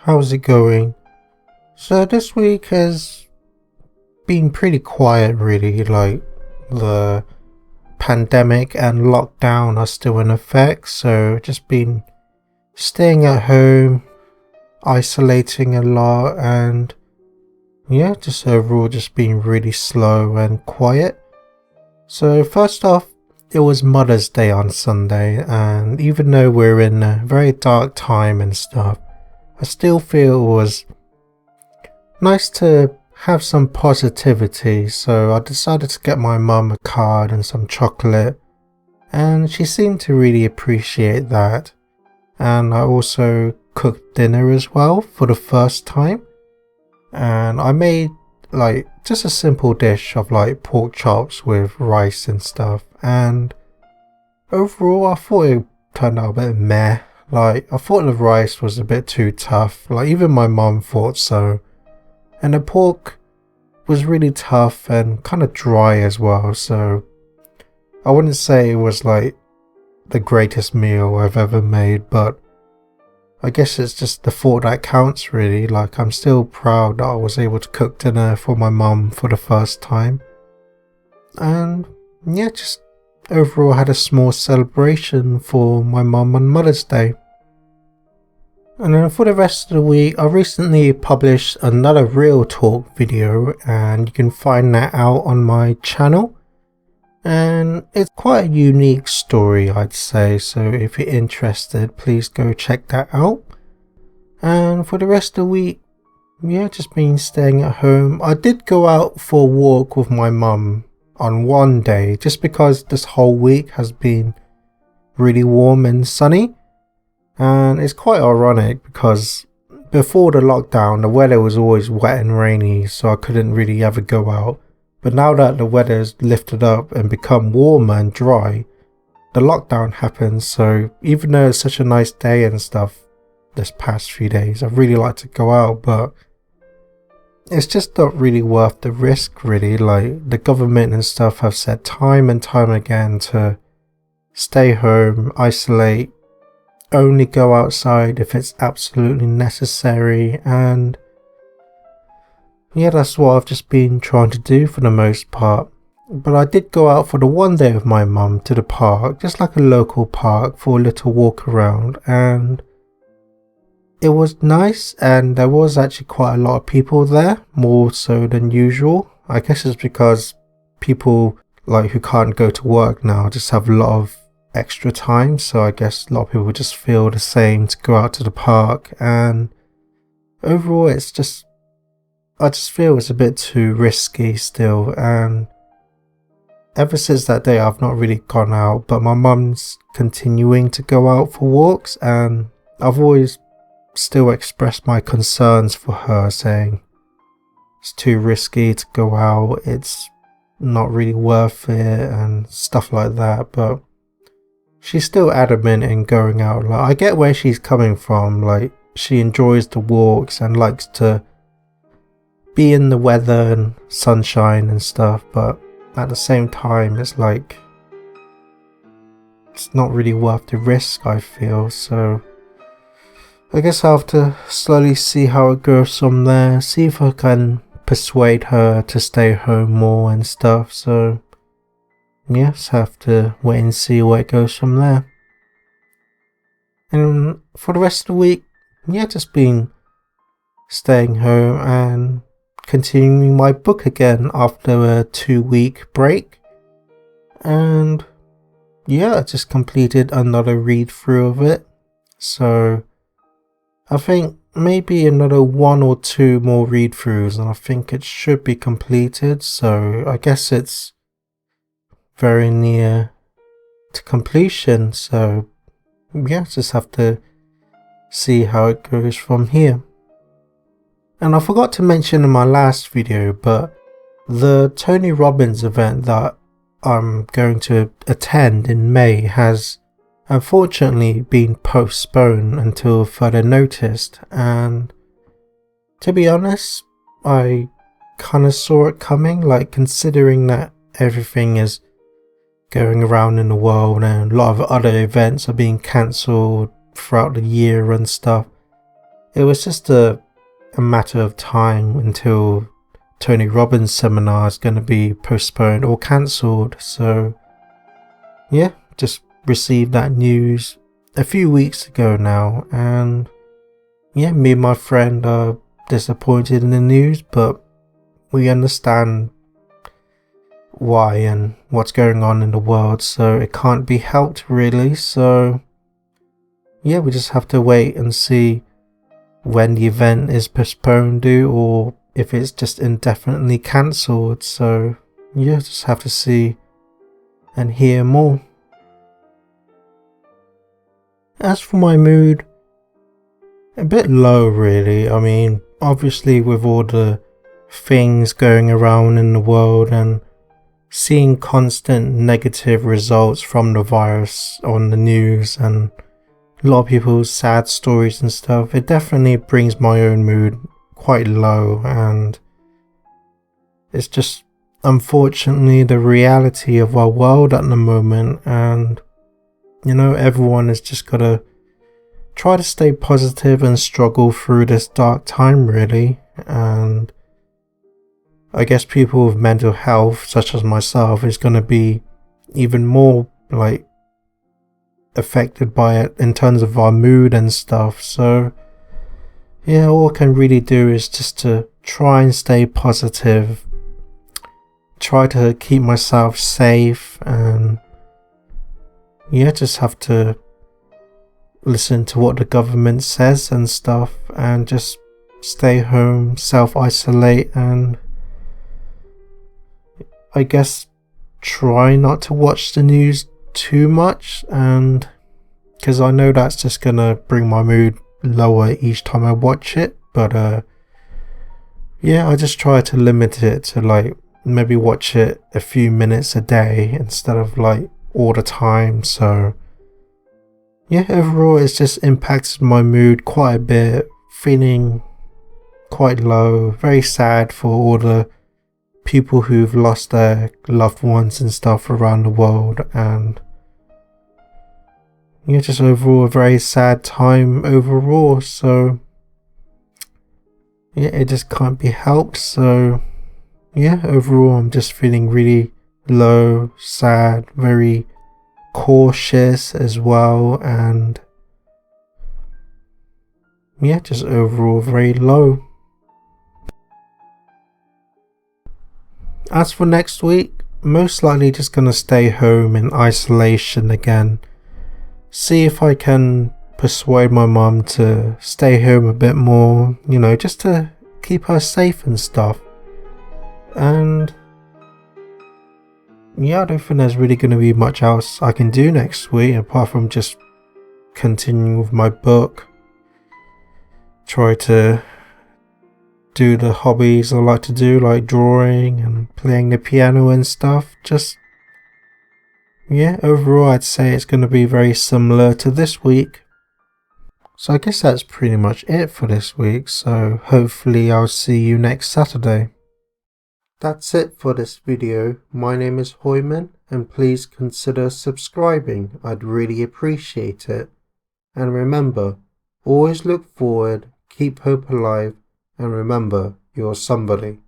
How's it going? So this week has been pretty quiet really, like the pandemic and lockdown are still in effect, so just been staying at home, isolating a lot, and yeah, just overall just been really slow and quiet. So first off, it was Mother's Day on Sunday, and even though we're in a very dark time and stuff, I still feel it was nice to have some positivity, so I decided to get my mum a card and some chocolate, and she seemed to really appreciate that. And I also cooked dinner as well for the first time, and I made like just a simple dish of like pork chops with rice and stuff, and overall I thought it turned out a bit meh. Like, I thought the rice was a bit too tough, like even my mum thought so. And the pork was really tough and kind of dry as well, so I wouldn't say it was like the greatest meal I've ever made, but I guess it's just the thought that counts really. Like, I'm still proud that I was able to cook dinner for my mum for the first time. And yeah, just overall had a small celebration for my mum on Mother's Day. And then for the rest of the week, I recently published another Real Talk video, and you can find that out on my channel. And it's quite a unique story, I'd say, so if you're interested, please go check that out. And for the rest of the week, yeah, just been staying at home. I did go out for a walk with my mum on one day, just because this whole week has been really warm and sunny. And it's quite ironic because before the lockdown, the weather was always wet and rainy, so I couldn't really ever go out. But now that the weather's lifted up and become warmer and dry, the lockdown happens. So even though it's such a nice day and stuff this past few days, I'd really like to go out, but it's just not really worth the risk really. Like, the government and stuff have said time and time again to stay home, isolate, only go outside if it's absolutely necessary, and yeah, that's what I've just been trying to do for the most part. But I did go out for the one day with my mum to the park, just like a local park, for a little walk around, and it was nice, and there was actually quite a lot of people there, more so than usual. I guess it's because people like who can't go to work now just have a lot of extra time, so I guess a lot of people just feel the same to go out to the park. And overall it's just, I just feel it's a bit too risky still, and ever since that day I've not really gone out, but my mum's continuing to go out for walks, and I've always still expressed my concerns for her, saying it's too risky to go out, it's not really worth it and stuff like that. But she's still adamant in going out. Like, I get where she's coming from, like she enjoys the walks and likes to be in the weather and sunshine and stuff, but at the same time it's like it's not really worth the risk, I feel. So I guess I'll have to slowly see how it goes from there, see if I can persuade her to stay home more and stuff. So yes, have to wait and see where it goes from there. And for the rest of the week, yeah, just been staying home and continuing my book again after a 2-week break. And yeah, I just completed another read through of it. So I think maybe another 1 or 2 more read throughs and I think it should be completed. So I guess it's very near to completion, so yeah, just have to see how it goes from here. And I forgot to mention in my last video, but the Tony Robbins event that I'm going to attend in May has unfortunately been postponed until further notice, and to be honest, I kind of saw it coming, like considering that everything is going around in the world and a lot of other events are being cancelled throughout the year and stuff. it was just a matter of time until Tony Robbins' seminar is going to be postponed or cancelled. So yeah, just received that news a few weeks ago now, and yeah, me and my friend are disappointed in the news, but we understand why and what's going on in the world, so it can't be helped really. So yeah, we just have to wait and see when the event is postponed to, or if it's just indefinitely cancelled. So yeah, just have to see and hear more. As for my mood, a bit low really. I mean, obviously with all the things going around in the world and seeing constant negative results from the virus on the news and a lot of people's sad stories and stuff, it definitely brings my own mood quite low, and it's just unfortunately the reality of our world at the moment. And you know, everyone has just got to try to stay positive and struggle through this dark time really. And I guess people with mental health such as myself is going to be even more like affected by it in terms of our mood and stuff. So yeah, all I can really do is just to try and stay positive, try to keep myself safe, and yeah, just have to listen to what the government says and stuff, and just stay home, self-isolate, and I guess try not to watch the news too much, and because I know that's just gonna bring my mood lower each time I watch it. But yeah, I just try to limit it to like maybe watch it a few minutes a day instead of like all the time. So yeah, overall it's just impacted my mood quite a bit, feeling quite low, very sad for all the people who've lost their loved ones and stuff around the world, and yeah, just overall a very sad time overall. So yeah, it just can't be helped. So yeah, overall I'm just feeling really low, sad, very cautious as well, and yeah, just overall very low. As for next week, most likely just gonna stay home in isolation again. See if I can persuade my mum to stay home a bit more, you know, just to keep her safe and stuff. And yeah, I don't think there's really going to be much else I can do next week apart from just continuing with my book, try to do the hobbies I like to do, like drawing and playing the piano and stuff. Just yeah, overall I'd say it's going to be very similar to this week. So I guess that's pretty much it for this week, so hopefully I'll see you next Saturday. That's it for this video. My name is Hoiman, and please consider subscribing. I'd really appreciate it. And remember, always look forward, keep hope alive, and remember, you're somebody.